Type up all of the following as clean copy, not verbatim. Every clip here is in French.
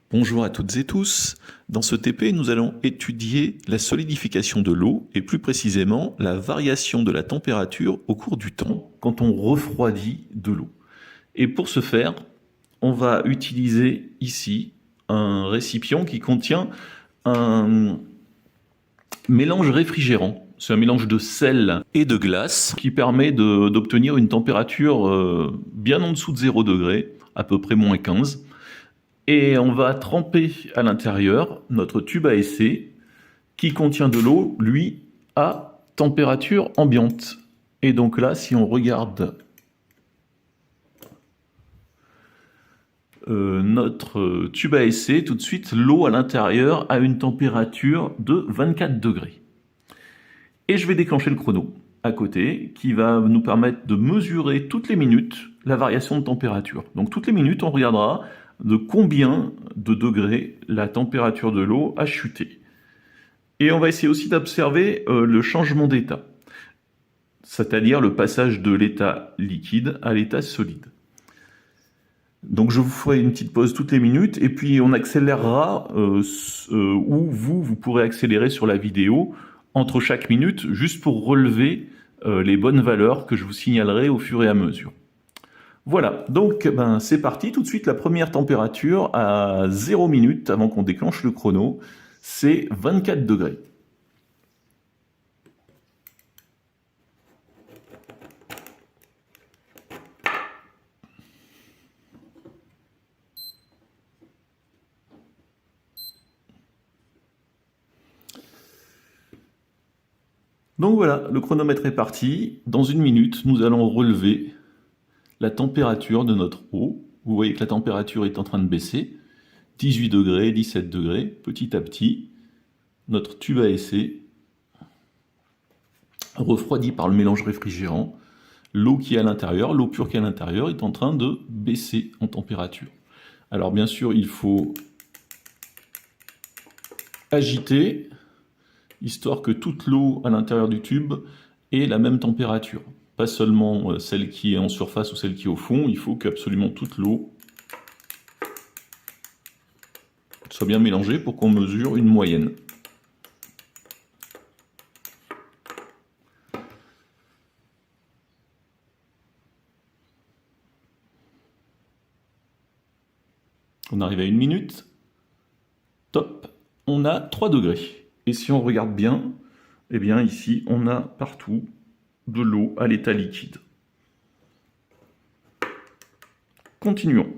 Bonjour à toutes et tous. Dans ce TP, nous allons étudier la solidification de l'eau et plus précisément la variation de la température au cours du temps quand on refroidit de l'eau. Et pour ce faire, on va utiliser ici un récipient qui contient un mélange réfrigérant. C'est un mélange de sel et de glace qui permet d'obtenir une température bien en dessous de 0 degré, à peu près moins 15. Et on va tremper à l'intérieur notre tube à essai qui contient de l'eau, lui, à température ambiante. Et donc là, si on regarde notre tube à essai, tout de suite, l'eau à l'intérieur a une température de 24 degrés. Et je vais déclencher le chrono à côté qui va nous permettre de mesurer toutes les minutes la variation de température. Donc toutes les minutes, on regardera de combien de degrés la température de l'eau a chuté. Et on va essayer aussi d'observer le changement d'état, c'est-à-dire le passage de l'état liquide à l'état solide. Donc je vous ferai une petite pause toutes les minutes et puis on accélérera ou vous pourrez accélérer sur la vidéo entre chaque minute juste pour relever les bonnes valeurs que je vous signalerai au fur et à mesure. Voilà, donc c'est parti, tout de suite la première température à 0 minutes avant qu'on déclenche le chrono, c'est 24 degrés. Donc voilà, le chronomètre est parti. Dans une minute, nous allons relever la température de notre eau. Vous voyez que la température est en train de baisser. 18 degrés, 17 degrés, petit à petit. Notre tube à essai, refroidi par le mélange réfrigérant, l'eau qui est à l'intérieur, l'eau pure qui est à l'intérieur, est en train de baisser en température. Alors bien sûr, il faut agiter, histoire que toute l'eau à l'intérieur du tube ait la même température. Pas seulement celle qui est en surface ou celle qui est au fond, il faut qu'absolument toute l'eau soit bien mélangée pour qu'on mesure une moyenne. On arrive à 1 minute. Top. On a 3 degrés. Et si on regarde bien, eh bien ici, on a partout de l'eau à l'état liquide. Continuons.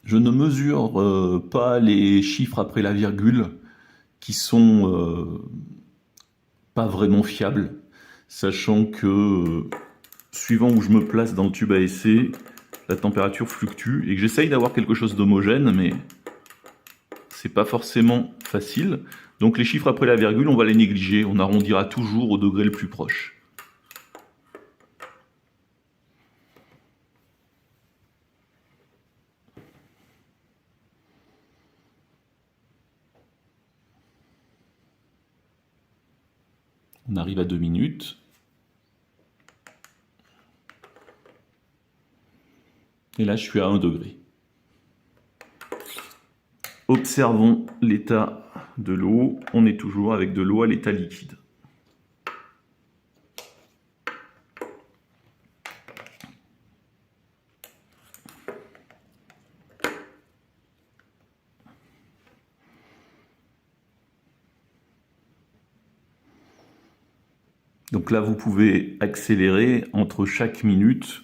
Je ne mesure pas les chiffres après la virgule qui sont pas vraiment fiables, sachant que suivant où je me place dans le tube à essai, la température fluctue et que j'essaye d'avoir quelque chose d'homogène, mais c'est pas forcément facile. Donc les chiffres après la virgule, on va les négliger, on arrondira toujours au degré le plus proche. On arrive à 2 minutes. Et là, je suis à 1 degré. Observons l'état de l'eau. On est toujours avec de l'eau à l'état liquide. Donc là, vous pouvez accélérer entre chaque minute.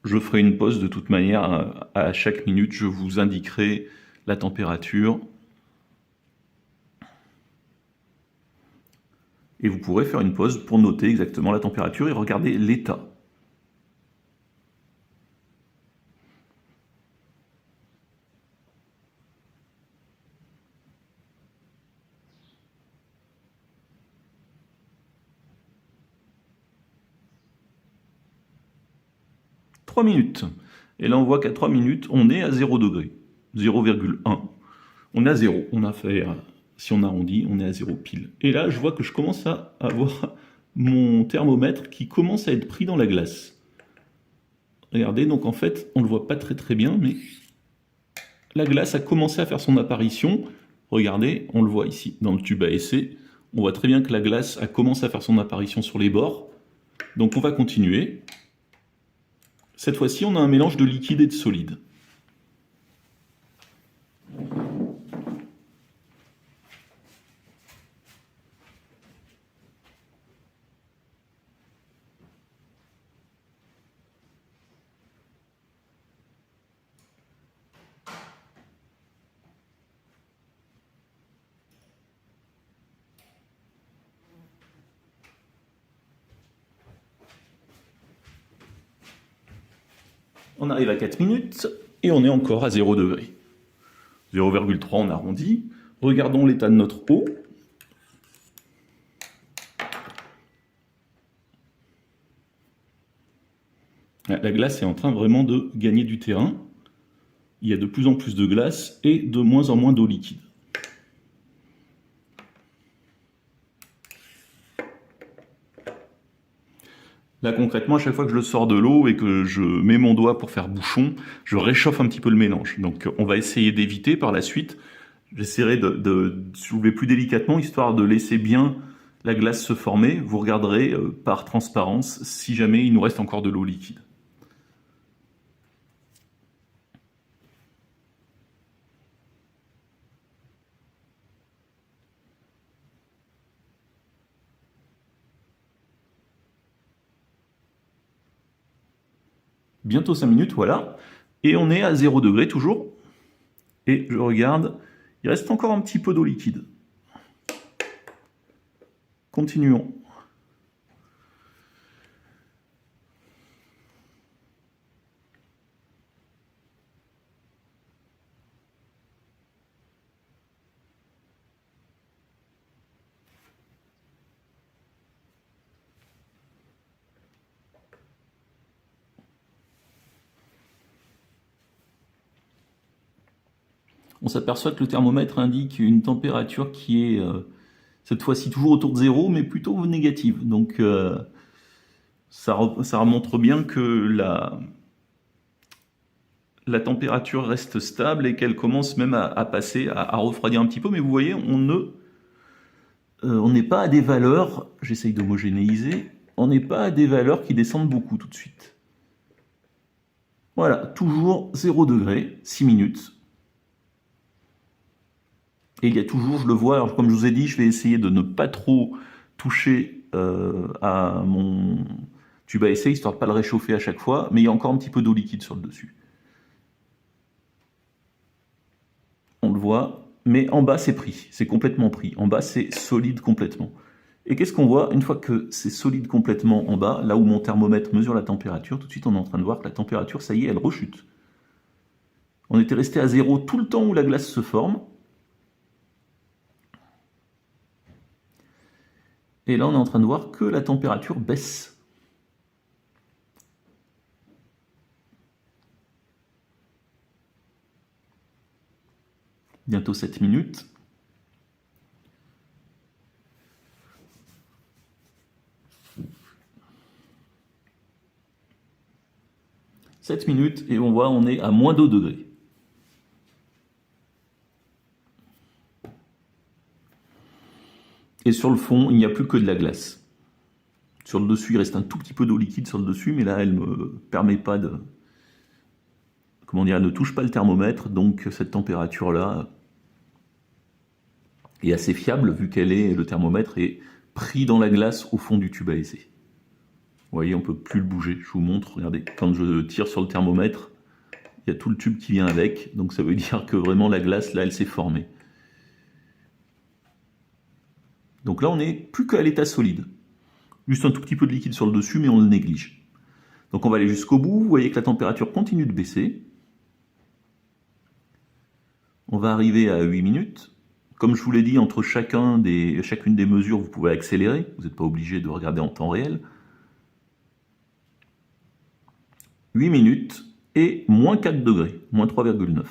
Je ferai une pause de toute manière. À chaque minute, je vous indiquerai la température. Et vous pourrez faire une pause pour noter exactement la température et regarder l'état. « 3 minutes. Et là, on voit qu'à 3 minutes, on est à 0 degré. 0,1. On est à 0. On a fait, si on arrondit, on est à 0 pile. Et là, je vois que je commence à avoir mon thermomètre qui commence à être pris dans la glace. Regardez, donc en fait, on ne le voit pas très très bien, mais la glace a commencé à faire son apparition. Regardez, on le voit ici dans le tube à essai. On voit très bien que la glace a commencé à faire son apparition sur les bords. Donc on va continuer. Cette fois-ci, on a un mélange de liquide et de solide. On arrive à 4 minutes et on est encore à 0 degré. 0,3 on arrondit. Regardons l'état de notre eau. La glace est en train vraiment de gagner du terrain. Il y a de plus en plus de glace et de moins en moins d'eau liquide. Là concrètement, à chaque fois que je le sors de l'eau et que je mets mon doigt pour faire bouchon, je réchauffe un petit peu le mélange. Donc on va essayer d'éviter par la suite. J'essaierai de soulever plus délicatement, histoire de laisser bien la glace se former. Vous regarderez par transparence si jamais il nous reste encore de l'eau liquide. Bientôt 5 minutes, voilà. Et on est à 0 degré toujours. Et je regarde, il reste encore un petit peu d'eau liquide. Continuons. On s'aperçoit que le thermomètre indique une température qui est cette fois-ci toujours autour de 0, mais plutôt négative. Donc ça montre bien que la température reste stable et qu'elle commence même à passer, à refroidir un petit peu. Mais vous voyez, on n'est pas à des valeurs, j'essaye d'homogénéiser, on n'est pas à des valeurs qui descendent beaucoup tout de suite. Voilà, toujours 0 degré, 6 minutes. Et il y a toujours, je le vois, alors comme je vous ai dit, je vais essayer de ne pas trop toucher à mon tube à essai, histoire de ne pas le réchauffer à chaque fois, mais il y a encore un petit peu d'eau liquide sur le dessus. On le voit, mais en bas c'est pris, c'est complètement pris. En bas c'est solide complètement. Et qu'est-ce qu'on voit? Une fois que c'est solide complètement en bas, là où mon thermomètre mesure la température, tout de suite on est en train de voir que la température, ça y est, elle rechute. On était resté à 0 tout le temps où la glace se forme. Et là, on est en train de voir que la température baisse. Bientôt 7 minutes. « 7 minutes et on voit on est à moins 2 degrés. Et sur le fond, il n'y a plus que de la glace. Sur le dessus, il reste un tout petit peu d'eau liquide sur le dessus, mais là, elle ne me permet pas de... Comment dire, elle ne touche pas le thermomètre, donc cette température-là est assez fiable, vu le thermomètre est pris dans la glace au fond du tube à essai. Vous voyez, on ne peut plus le bouger. Je vous montre, regardez, quand je tire sur le thermomètre, il y a tout le tube qui vient avec, donc ça veut dire que vraiment la glace, là, elle s'est formée. Donc là, on n'est plus qu'à l'état solide. Juste un tout petit peu de liquide sur le dessus, mais on le néglige. Donc on va aller jusqu'au bout. Vous voyez que la température continue de baisser. On va arriver à 8 minutes. Comme je vous l'ai dit, entre chacune des mesures, vous pouvez accélérer. Vous n'êtes pas obligé de regarder en temps réel. 8 minutes et moins 4 degrés, moins 3,9.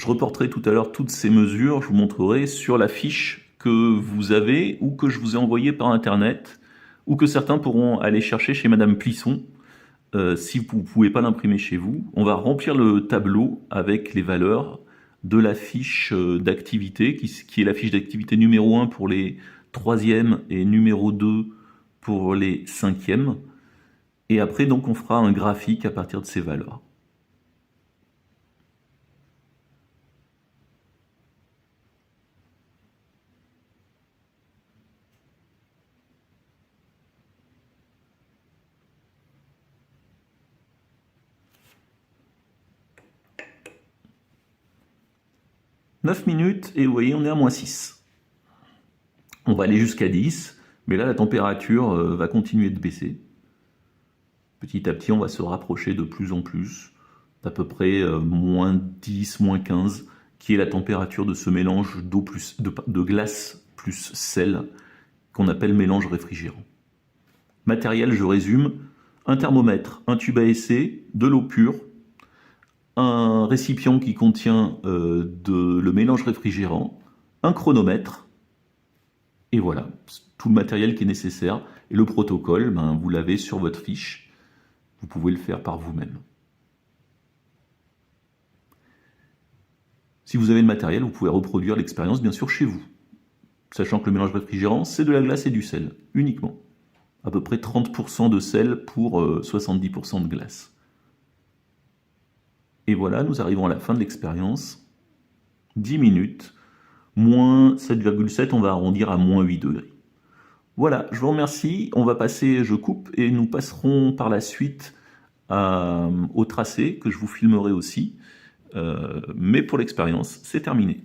Je reporterai tout à l'heure toutes ces mesures, je vous montrerai sur la fiche que vous avez ou que je vous ai envoyée par Internet ou que certains pourront aller chercher chez Madame Plisson. Si vous ne pouvez pas l'imprimer chez vous, on va remplir le tableau avec les valeurs de la fiche d'activité, qui est la fiche d'activité numéro 1 pour les 3e et numéro 2 pour les 5e. Et après, donc, on fera un graphique à partir de ces valeurs. « 9 minutes et vous voyez, on est à -6. On va aller jusqu'à 10, mais là, la température va continuer de baisser. Petit à petit, on va se rapprocher de plus en plus, d'à peu près -10, -15, qui est la température de ce mélange d'eau plus de glace plus sel, qu'on appelle mélange réfrigérant. Matériel, je résume, un thermomètre, un tube à essai, de l'eau pure, un récipient qui contient le mélange réfrigérant, un chronomètre, et voilà, tout le matériel qui est nécessaire. Et le protocole, ben, vous l'avez sur votre fiche, vous pouvez le faire par vous-même. Si vous avez le matériel, vous pouvez reproduire l'expérience, bien sûr, chez vous. Sachant que le mélange réfrigérant, c'est de la glace et du sel, uniquement. À peu près 30% de sel pour 70% de glace. Et voilà, nous arrivons à la fin de l'expérience. 10 minutes, moins 7,7, on va arrondir à -8 degrés. Voilà, je vous remercie. On va passer, je coupe, et nous passerons par la suite au tracé, que je vous filmerai aussi. Mais pour l'expérience, c'est terminé.